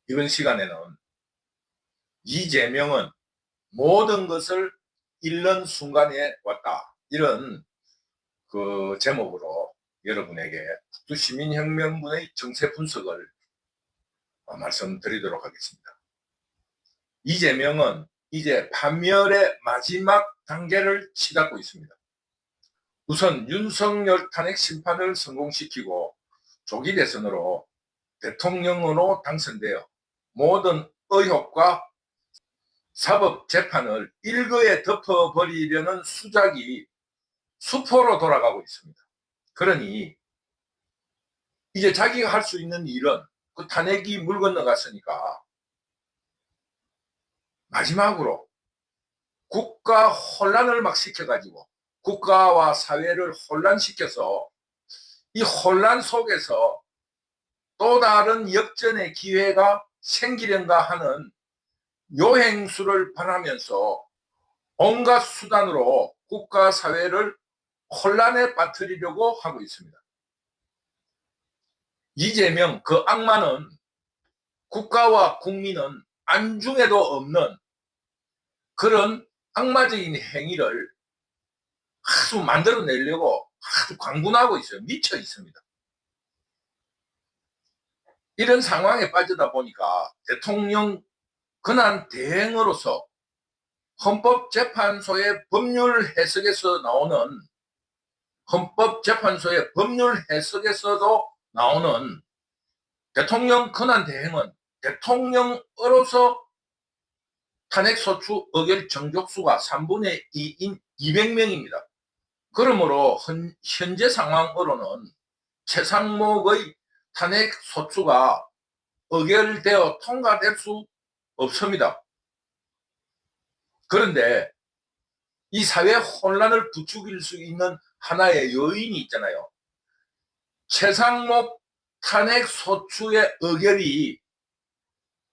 이번 시간에는 이재명은 모든 것을 잃는 순간에 왔다. 이런 그 제목으로 여러분에게 국토시민혁명군의 정세 분석을 말씀드리도록 하겠습니다. 이재명은 이제 파멸의 마지막 단계를 치닫고 있습니다. 우선 윤석열 탄핵 심판을 성공시키고 조기 대선으로 대통령으로 당선되어 모든 의혹과 사법 재판을 일거에 덮어버리려는 수작이 수포로 돌아가고 있습니다. 그러니 이제 자기가 할 수 있는 일은 그 탄핵이 물 건너갔으니까 마지막으로 국가 혼란을 막 시켜가지고 국가와 사회를 혼란시켜서 이 혼란 속에서 또 다른 역전의 기회가 생기련가 하는 요행수를 바라면서 온갖 수단으로 국가 사회를 혼란에 빠뜨리려고 하고 있습니다. 이재명 그 악마는 국가와 국민은 안중에도 없는 그런 악마적인 행위를 아주 만들어내려고 아주 광분하고 있어요. 미쳐 있습니다. 이런 상황에 빠지다 보니까 대통령 권한 대행으로서 헌법재판소의 법률 해석에서 나오는 헌법재판소의 법률 해석에서도 나오는 대통령 권한 대행은 대통령으로서 탄핵소추 의결 정족수가 3분의 2인 200명입니다. 그러므로 현재 상황으로는 최상목의 탄핵소추가 의결되어 통과될 수 없습니다. 그런데 이 사회 혼란을 부추길 수 있는 하나의 요인이 있잖아요. 최상목 탄핵소추의 의결이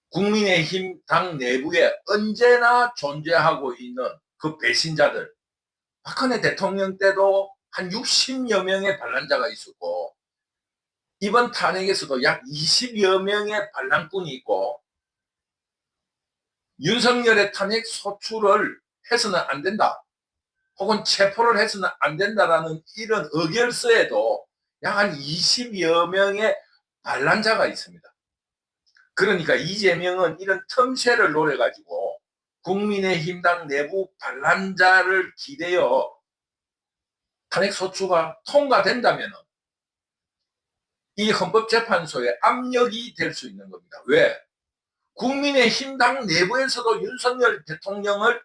국민의힘 당 내부에 언제나 존재하고 있는 그 배신자들, 박근혜 대통령 때도 한 60여 명의 반란자가 있었고 이번 탄핵에서도 약 20여 명의 반란꾼이 있고 윤석열의 탄핵 소추를 해서는 안 된다 혹은 체포를 해서는 안 된다라는 이런 의결서에도 약 한 20여 명의 반란자가 있습니다. 그러니까 이재명은 이런 틈새를 노려가지고 국민의힘당 내부 반란자를 기대어 탄핵소추가 통과된다면 이 헌법재판소에 압력이 될 수 있는 겁니다. 왜? 국민의힘당 내부에서도 윤석열 대통령을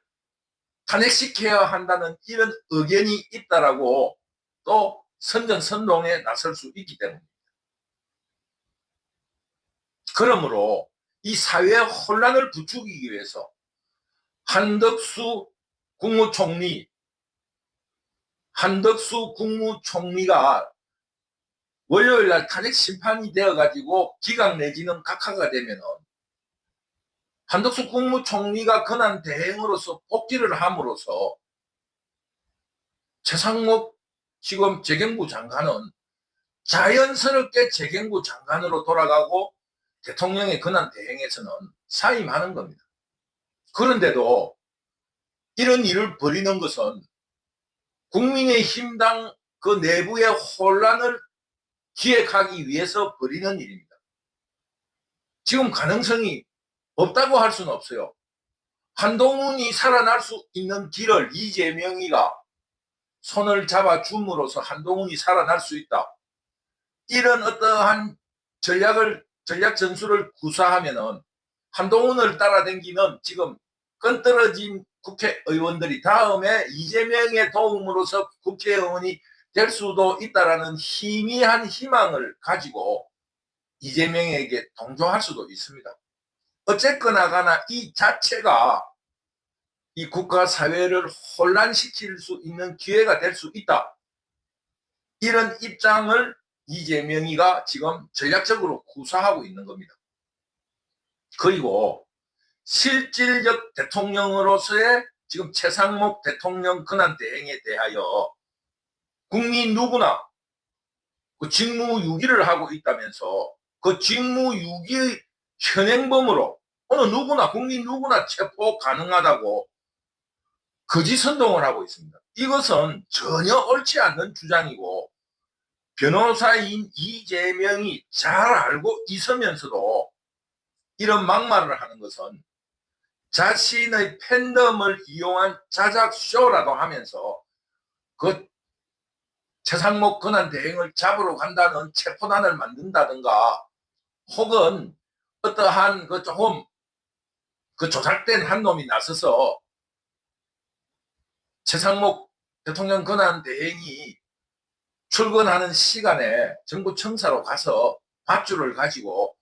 탄핵시켜야 한다는 이런 의견이 있다라고 또 선전선동에 나설 수 있기 때문입니다. 그러므로 이 사회 혼란을 부추기기 위해서 한덕수 국무총리가 월요일날 탄핵 심판이 되어가지고 기각 내지는 각하가 되면은 한덕수 국무총리가 권한 대행으로서 복귀를 함으로써 최상목 지금 재경부 장관은 자연스럽게 재경부 장관으로 돌아가고 대통령의 권한 대행에서는 사임하는 겁니다. 그런데도 이런 일을 벌이는 것은 국민의힘당 그 내부의 혼란을 기획하기 위해서 벌이는 일입니다. 지금 가능성이 없다고 할 수는 없어요. 한동훈이 살아날 수 있는 길을 이재명이가 손을 잡아줌으로써 한동훈이 살아날 수 있다. 이런 어떠한 전략 전술을 구사하면은 한동훈을 따라다니는 지금 끈떨어진 국회의원들이 다음에 이재명의 도움으로서 국회의원이 될 수도 있다라는 희미한 희망을 가지고 이재명에게 동조할 수도 있습니다. 어쨌거나 가나 이 자체가 이 국가 사회를 혼란시킬 수 있는 기회가 될 수 있다. 이런 입장을 이재명이가 지금 전략적으로 구사하고 있는 겁니다. 그리고 실질적 대통령으로서의 지금 최상목 대통령 권한 대행에 대하여 국민 누구나 그 직무유기를 하고 있다면서 그 직무유기 현행범으로 어느 누구나 국민 누구나 체포 가능하다고 거짓 선동을 하고 있습니다. 이것은 전혀 옳지 않는 주장이고 변호사인 이재명이 잘 알고 있으면서도 이런 막말을 하는 것은 자신의 팬덤을 이용한 자작쇼라도 하면서 그 최상목 권한대행을 잡으러 간다는 체포단을 만든다든가 혹은 어떠한 그 조금 그 조작된 한 놈이 나서서 최상목 대통령 권한대행이 출근하는 시간에 정부 청사로 가서 밧줄을 가지고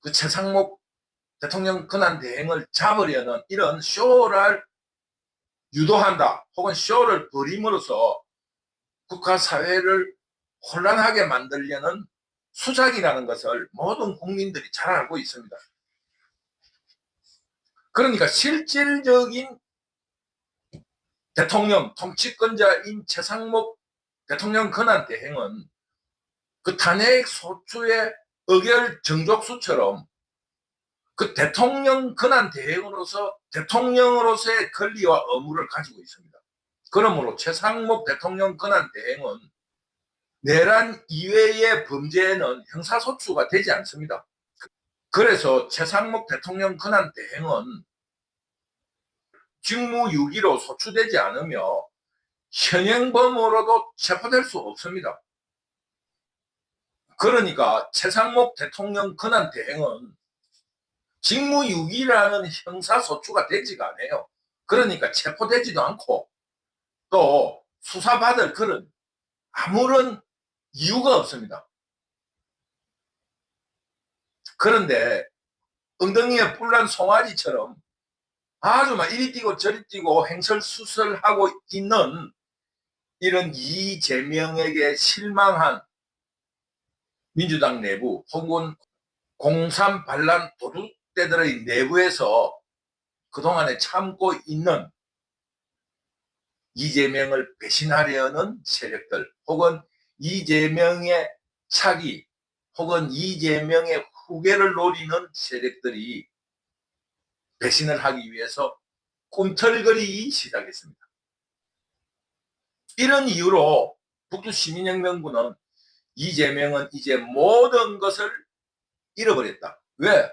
그 최상목 대통령 권한대행을 잡으려는 이런 쇼를 유도한다 혹은 쇼를 벌임으로써 국가사회를 혼란하게 만들려는 수작이라는 것을 모든 국민들이 잘 알고 있습니다. 그러니까 실질적인 대통령 통치권자인 최상목 대통령 권한대행은 그 탄핵 소추의 의결 정족수처럼 그 대통령 권한대행으로서 대통령으로서의 권리와 의무를 가지고 있습니다. 그러므로 최상목 대통령 권한대행은 내란 이외의 범죄에는 형사소추가 되지 않습니다. 그래서 최상목 대통령 권한대행은 직무유기로 소추되지 않으며 현행범으로도 체포될 수 없습니다. 그러니까 최상목 대통령 권한대행은 직무유기라는 형사소추가 되지가 않아요. 그러니까 체포되지도 않고 또 수사받을 그런 아무런 이유가 없습니다. 그런데 엉덩이에 뿔난 송아지처럼 아주 막 이리 뛰고 저리 뛰고 행설수설하고 있는 이런 이재명에게 실망한 민주당 내부 혹은 공산 반란 도둑대들의 내부에서 그동안에 참고 있는 이재명을 배신하려는 세력들 혹은 이재명의 차기 혹은 이재명의 후계를 노리는 세력들이 배신을 하기 위해서 꿈틀거리기 시작했습니다. 이런 이유로 북두시민혁명군은 이재명은 이제 모든 것을 잃어버렸다. 왜?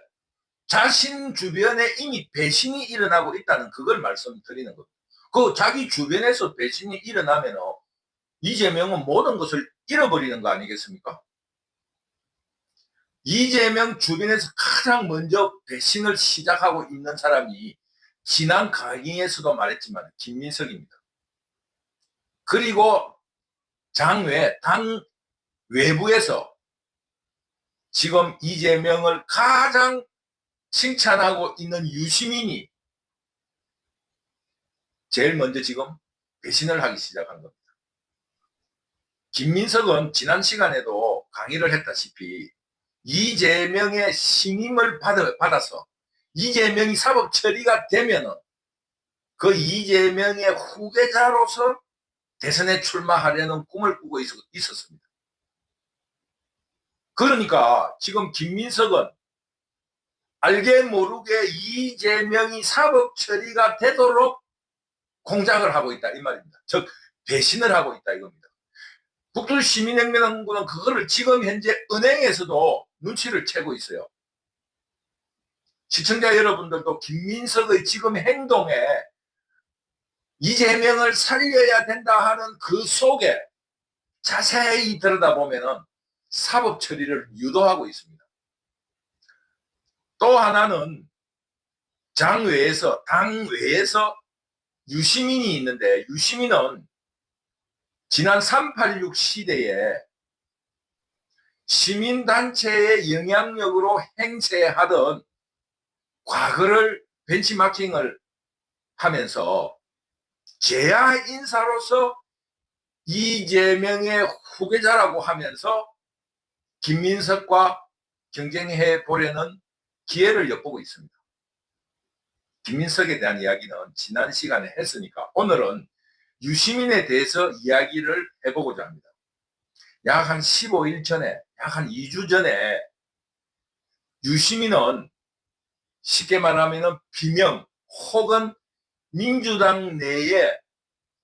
자신 주변에 이미 배신이 일어나고 있다는 그걸 말씀드리는 겁니다. 그 자기 주변에서 배신이 일어나면 이재명은 모든 것을 잃어버리는 거 아니겠습니까? 이재명 주변에서 가장 먼저 배신을 시작하고 있는 사람이 지난 강의에서도 말했지만 김민석입니다. 그리고 장외 당 외부에서 지금 이재명을 가장 칭찬하고 있는 유시민이 제일 먼저 지금 배신을 하기 시작한 겁니다. 김민석은 지난 시간에도 강의를 했다시피 이재명의 신임을 받아서 이재명이 사법 처리가 되면은 그 이재명의 후계자로서 대선에 출마하려는 꿈을 꾸고 있었습니다. 그러니까 지금 김민석은 알게 모르게 이재명이 사법 처리가 되도록 공작을 하고 있다 이 말입니다. 즉 배신을 하고 있다 이겁니다. 북두시민혁명군은 그거를 지금 현재 은행에서도 눈치를 채고 있어요. 시청자 여러분들도 김민석의 지금 행동에 이재명을 살려야 된다 하는 그 속에 자세히 들여다보면 사법 처리를 유도하고 있습니다. 또 하나는 장외에서 당외에서 유시민이 있는데 유시민은 지난 386 시대에 시민단체의 영향력으로 행세하던 과거를 벤치마킹을 하면서 제야 인사로서 이재명의 후계자라고 하면서 김민석과 경쟁해 보려는 기회를 엿보고 있습니다. 김민석에 대한 이야기는 지난 시간에 했으니까 오늘은 유시민에 대해서 이야기를 해보고자 합니다. 약 한 15일 전에 약 한 2주 전에 유시민은 쉽게 말하면 비명 혹은 민주당 내에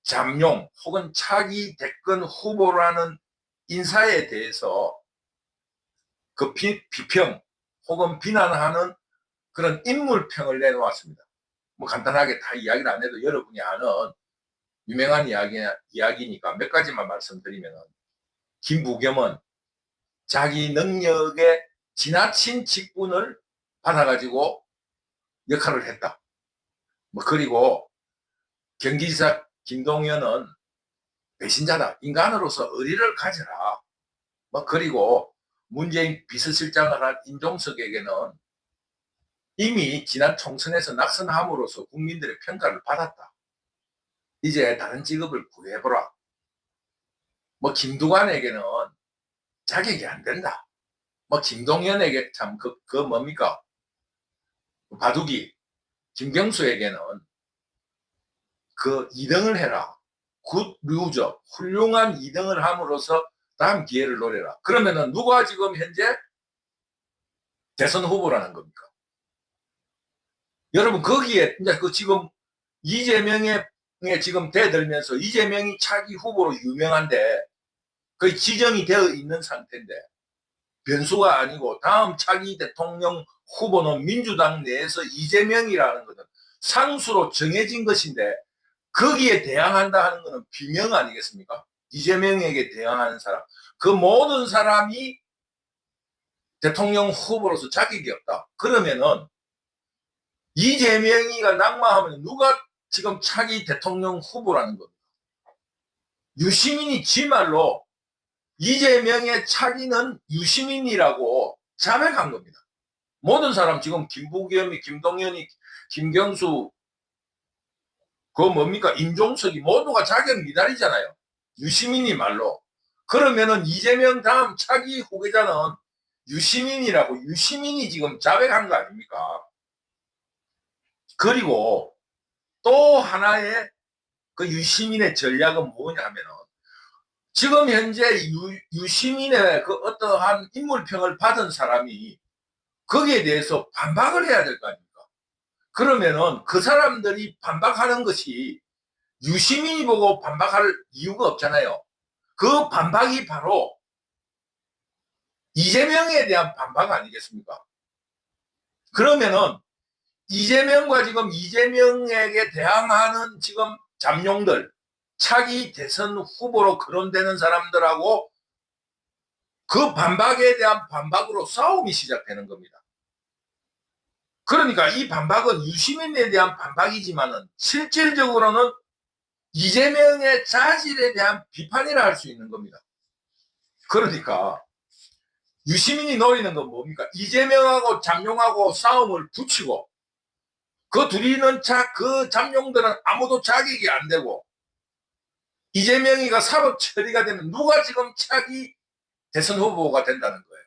잠룡 혹은 차기 대권 후보라는 인사에 대해서 그 비평 혹은 비난하는 그런 인물평을 내놓았습니다. 뭐 간단하게 다 이야기를 안 해도 여러분이 아는 유명한 이야기니까 몇 가지만 말씀드리면, 김부겸은 자기 능력에 지나친 직분을 받아가지고 역할을 했다. 뭐 그리고 경기지사 김동연은 배신자다. 인간으로서 의리를 가져라. 뭐 그리고 문재인 비서실장을 한 임종석에게는 이미 지난 총선에서 낙선함으로써 국민들의 평가를 받았다. 이제 다른 직업을 구해보라. 뭐 김두관에게는 자격이 안 된다. 뭐 김동연에게 참 그 뭡니까? 바둑이 김경수에게는 그 2등을 해라. 굿 루저, 훌륭한 2등을 함으로써 다음 기회를 노려라. 그러면은 누가 지금 현재 대선 후보라는 겁니까? 여러분 거기에 이제 그 지금 이재명에 지금 대들면서 이재명이 차기 후보로 유명한데 거의 지정이 되어 있는 상태인데 변수가 아니고 다음 차기 대통령 후보는 민주당 내에서 이재명이라는 것은 상수로 정해진 것인데 거기에 대항한다 하는 것은 비명 아니겠습니까? 이재명에게 대항하는 사람, 그 모든 사람이 대통령 후보로서 자격이 없다. 그러면은 이재명이가 낙마하면 누가 지금 차기 대통령 후보라는 겁니다. 유시민이 지말로 이재명의 차기는 유시민이라고 자백한 겁니다. 모든 사람 지금 김부겸이, 김동연이, 김경수, 그 뭡니까? 임종석이 모두가 자격 미달이잖아요. 유시민이 말로. 그러면은 이재명 다음 차기 후계자는 유시민이라고 유시민이 지금 자백한 거 아닙니까? 그리고 또 하나의 그 유시민의 전략은 뭐냐면은 지금 현재 유시민의 그 어떠한 인물평을 받은 사람이 거기에 대해서 반박을 해야 될 거 아닙니까? 그러면은 그 사람들이 반박하는 것이 유시민이 보고 반박할 이유가 없잖아요. 그 반박이 바로 이재명에 대한 반박 아니겠습니까? 그러면은 이재명과 지금 이재명에게 대항하는 지금 잠룡들, 차기 대선 후보로 거론되는 사람들하고 그 반박에 대한 반박으로 싸움이 시작되는 겁니다. 그러니까 이 반박은 유시민에 대한 반박이지만은 실질적으로는 이재명의 자질에 대한 비판이라 할 수 있는 겁니다. 그러니까 유시민이 노리는 건 뭡니까? 이재명하고 잠룡하고 싸움을 붙이고 그 둘이는 그 잠룡들은 아무도 자격이 안 되고 이재명이가 사법 처리가 되면 누가 지금 차기 대선 후보가 된다는 거예요.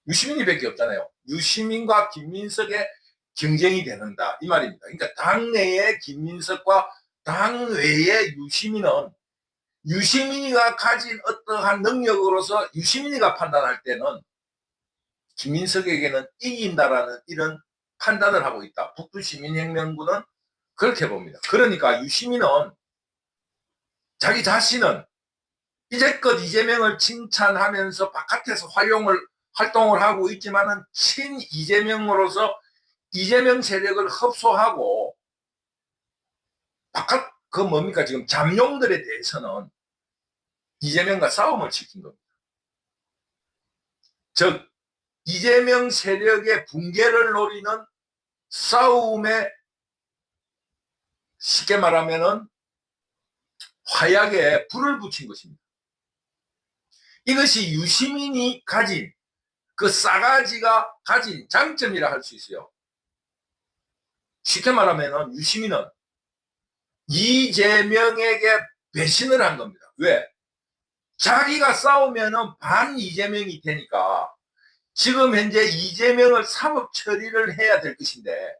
유시민이밖에 없잖아요. 유시민과 김민석의 경쟁이 되는다 이 말입니다. 그러니까 당내의 김민석과 당외의 유시민이가 가진 어떠한 능력으로서 유시민이가 판단할 때는 김민석에게는 이긴다라는 이런 판단을 하고 있다. 북두시민혁명군은 그렇게 봅니다. 그러니까 유시민은 자기 자신은 이제껏 이재명을 칭찬하면서 바깥에서 활동을 하고 있지만은 친 이재명으로서 이재명 세력을 흡수하고 바깥 그 뭡니까 지금 잠룡들에 대해서는 이재명과 싸움을 시킨 겁니다. 즉 이재명 세력의 붕괴를 노리는 싸움에 쉽게 말하면은 화약에 불을 붙인 것입니다. 이것이 유시민이 가진 그 싸가지가 가진 장점이라 할 수 있어요. 쉽게 말하면 유시민은 이재명에게 배신을 한 겁니다. 왜? 자기가 싸우면은 반 이재명이 되니까 지금 현재 이재명을 사법 처리를 해야 될 것인데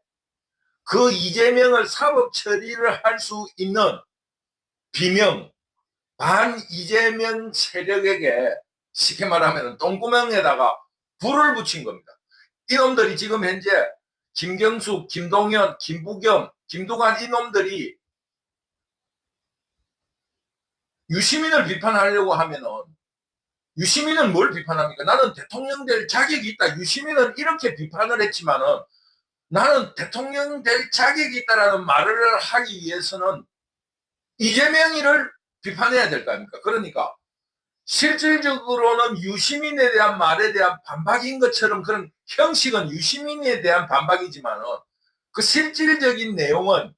그 이재명을 사법 처리를 할 수 있는 비명 반 이재명 세력에게 쉽게 말하면 똥구멍에다가 불을 붙인 겁니다. 이놈들이 지금 현재 김경수, 김동연, 김부겸, 김두관 이놈들이 유시민을 비판하려고 하면은 유시민은 뭘 비판합니까? 나는 대통령 될 자격이 있다. 유시민은 이렇게 비판을 했지만은 나는 대통령 될 자격이 있다라는 말을 하기 위해서는 이재명이를 비판해야 될 거 아닙니까? 그러니까 실질적으로는 유시민에 대한 말에 대한 반박인 것처럼 그런 형식은 유시민에 대한 반박이지만은 그 실질적인 내용은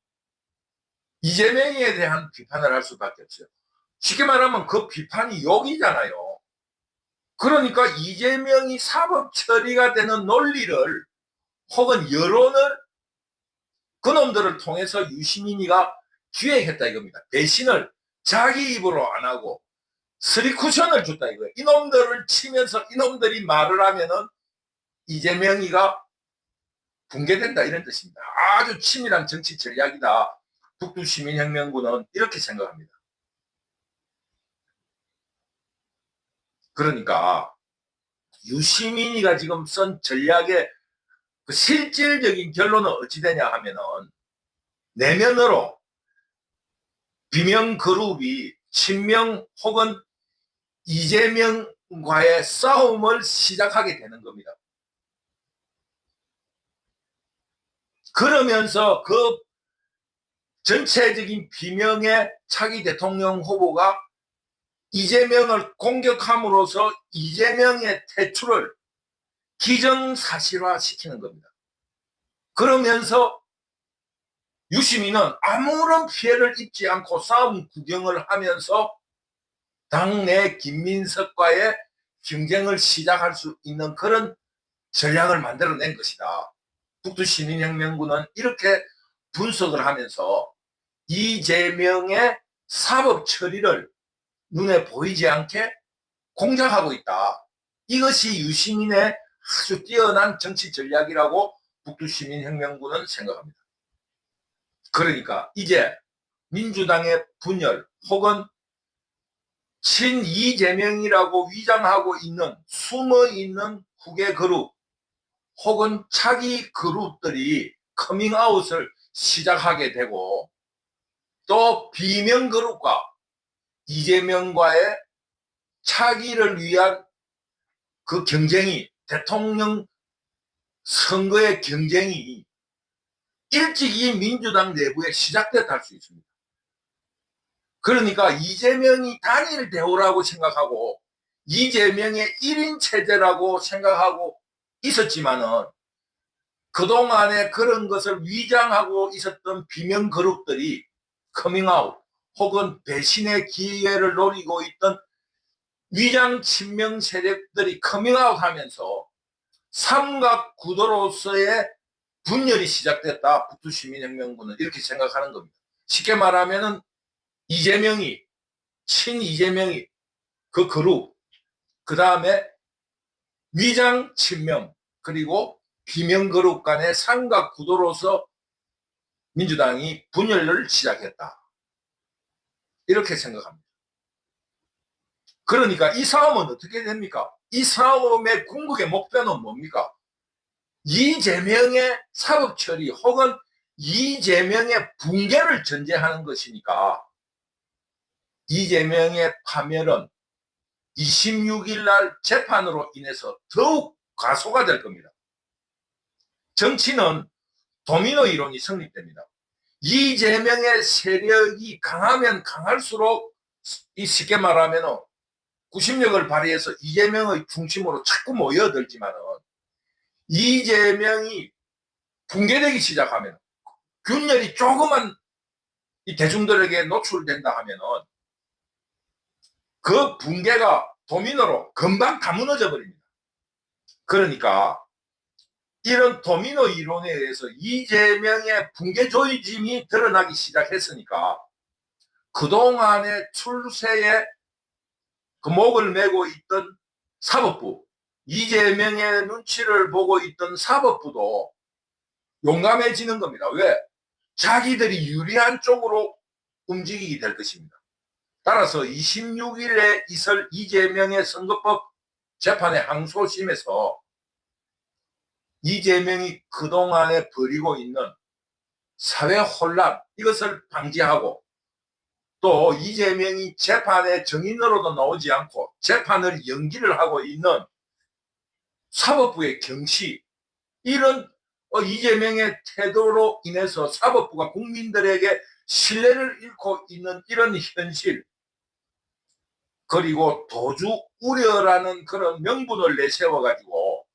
이재명에 대한 비판을 할 수밖에 없어요. 쉽게 말하면 그 비판이 욕이잖아요. 그러니까 이재명이 사법 처리가 되는 논리를 혹은 여론을 그놈들을 통해서 유시민이가 기획했다 이겁니다. 배신을 자기 입으로 안 하고 스리쿠션을 줬다 이거예요. 이놈들을 치면서 이놈들이 말을 하면은 이재명이가 붕괴된다 이런 뜻입니다. 아주 치밀한 정치 전략이다. 북두시민혁명군은 이렇게 생각합니다. 그러니까 유시민이가 지금 쓴 전략의 그 실질적인 결론은 어찌 되냐 하면은 내면으로 비명 그룹이 친명 혹은 이재명과의 싸움을 시작하게 되는 겁니다. 그러면서 그 전체적인 비명의 차기 대통령 후보가 이재명을 공격함으로써 이재명의 퇴출을 기정사실화시키는 겁니다. 그러면서 유시민은 아무런 피해를 입지 않고 싸움 구경을 하면서 당내 김민석과의 경쟁을 시작할 수 있는 그런 전략을 만들어낸 것이다. 북두시민혁명군은 이렇게 분석을 하면서 이재명의 사법 처리를 눈에 보이지 않게 공작하고 있다. 이것이 유시민의 아주 뛰어난 정치 전략이라고 북두시민혁명군은 생각합니다. 그러니까 이제 민주당의 분열 혹은 친이재명이라고 위장하고 있는 숨어있는 후계 그룹 혹은 차기 그룹들이 커밍아웃을 시작하게 되고 또 비명 그룹과 이재명과의 차기를 위한 그 경쟁이 대통령 선거의 경쟁이 일찍이 민주당 내부에 시작됐다 할 수 있습니다. 그러니까 이재명이 단일 대우라고 생각하고 이재명의 1인 체제라고 생각하고 있었지만은 그동안에 그런 것을 위장하고 있었던 비명 그룹들이 커밍아웃 혹은 배신의 기회를 노리고 있던 위장 친명 세력들이 커밍아웃 하면서 삼각 구도로서의 분열이 시작됐다. 북두시민혁명군은 이렇게 생각하는 겁니다. 쉽게 말하면은 이재명이 친이재명이 그 그룹 그 다음에 위장 친명 그리고 비명 그룹 간의 삼각 구도로서 민주당이 분열을 시작했다. 이렇게 생각합니다. 그러니까 이 싸움은 어떻게 됩니까? 이 싸움의 궁극의 목표는 뭡니까? 이재명의 사법 처리 혹은 이재명의 붕괴를 전제하는 것이니까 이재명의 파멸은 26일 날 재판으로 인해서 더욱 가소가 될 겁니다. 정치는 도미노 이론이 성립됩니다. 이재명의 세력이 강하면 강할수록 쉽게 말하면 구심력을 발휘해서 이재명의 중심으로 자꾸 모여들지만은 이재명이 붕괴되기 시작하면 균열이 조금만 이 대중들에게 노출된다 하면은 그 붕괴가 도미노로 금방 다 무너져 버립니다. 그러니까 이런 도미노 이론에 의해서 이재명의 붕괴 조짐이 드러나기 시작했으니까 그동안의 출세에 그 목을 메고 있던 사법부, 이재명의 눈치를 보고 있던 사법부도 용감해지는 겁니다. 왜? 자기들이 유리한 쪽으로 움직이게 될 것입니다. 따라서 26일에 있을 이재명의 선거법 재판의 항소심에서 이재명이 그동안에 벌이고 있는 사회 혼란, 이것을 방지하고, 또 이재명이 재판에 증인으로도 나오지 않고 재판을 연기를 하고 있는 사법부의 경시, 이런 이재명의 태도로 인해서 사법부가 국민들에게 신뢰를 잃고 있는 이런 현실, 그리고 도주 우려라는 그런 명분을 내세워가지고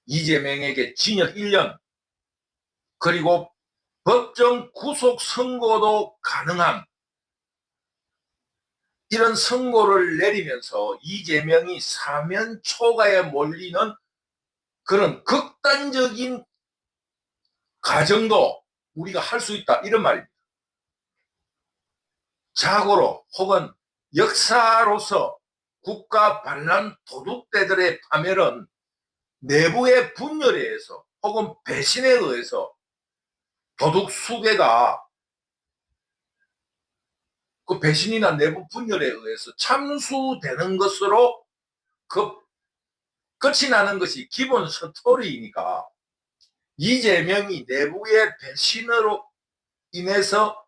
이재명에게 징역 1년, 그리고 법정 구속 선고도 가능한 이런 선고를 내리면서 이재명이 사면 초가에 몰리는 그런 극단적인 가정도 우리가 할 수 있다, 이런 말입니다. 자고로 혹은 역사로서 국가 반란 도둑대들의 파멸은 내부의 분열에 의해서 혹은 배신에 의해서 도둑 수괴가 그 배신이나 내부 분열에 의해서 참수되는 것으로 그 끝이 나는 것이 기본 스토리이니까, 이재명이 내부의 배신으로 인해서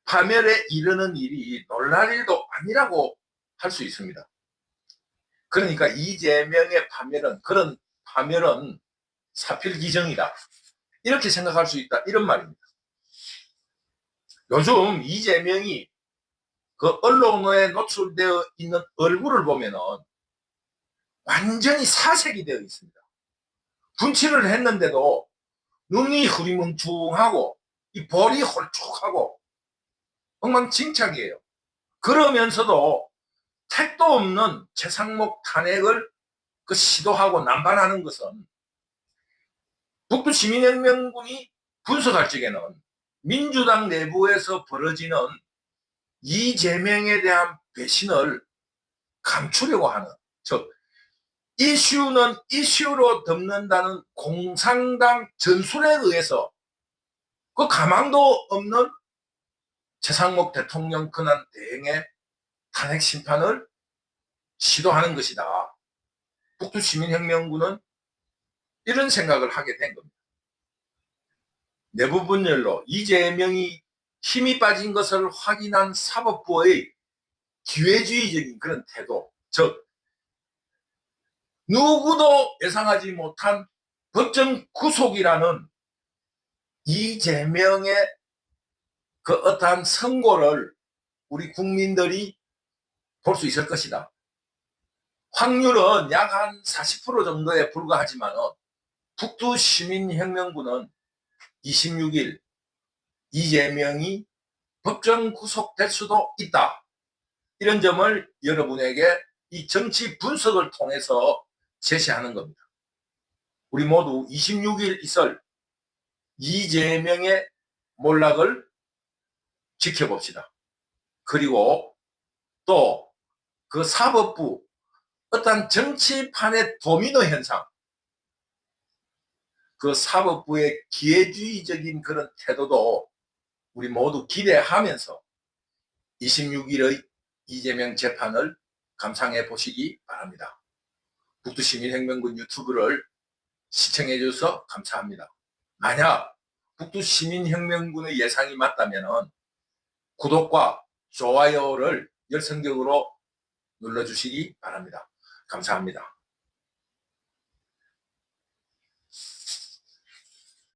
파멸에 이르는 일이 놀랄 일도 아니라고 할 수 있습니다. 그러니까 이재명의 파멸은, 그런 파멸은 사필기정이다, 이렇게 생각할 수 있다, 이런 말입니다. 요즘 이재명이 그 언론에 노출되어 있는 얼굴을 보면은 완전히 사색이 되어 있습니다. 분칠을 했는데도 눈이 흐리멍텅하고 이 볼이 홀쭉하고 엉망진창이에요. 그러면서도 택도 없는 최상목 탄핵을 그 시도하고 남발하는 것은 북두 시민혁명군이 분석할 적에는 민주당 내부에서 벌어지는 이재명에 대한 배신을 감추려고 하는, 즉 이슈는 이슈로 덮는다는 공산당 전술에 의해서 그 가망도 없는 최상목 대통령 근한 대행의 탄핵 심판을 시도하는 것이다. 북두 시민혁명군은 이런 생각을 하게 된 겁니다. 내부 분열로 이재명이 힘이 빠진 것을 확인한 사법부의 기회주의적인 그런 태도, 즉 누구도 예상하지 못한 법정 구속이라는 이재명의 그 어떠한 선고를 우리 국민들이 볼 수 있을 것이다. 확률은 약 한 40% 정도에 불과하지만 북두 시민혁명군은 26일 이재명이 법정 구속될 수도 있다, 이런 점을 여러분에게 이 정치 분석을 통해서 제시하는 겁니다. 우리 모두 26일 있을 이재명의 몰락을 지켜봅시다. 그리고 또 그 사법부 어떤 정치판의 도미노 현상, 그 사법부의 기회주의적인 그런 태도도 우리 모두 기대하면서 26일의 이재명 재판을 감상해 보시기 바랍니다. 북두시민혁명군 유튜브를 시청해 주셔서 감사합니다. 만약 북두시민혁명군의 예상이 맞다면 구독과 좋아요를 열성적으로 눌러주시기 바랍니다. 감사합니다.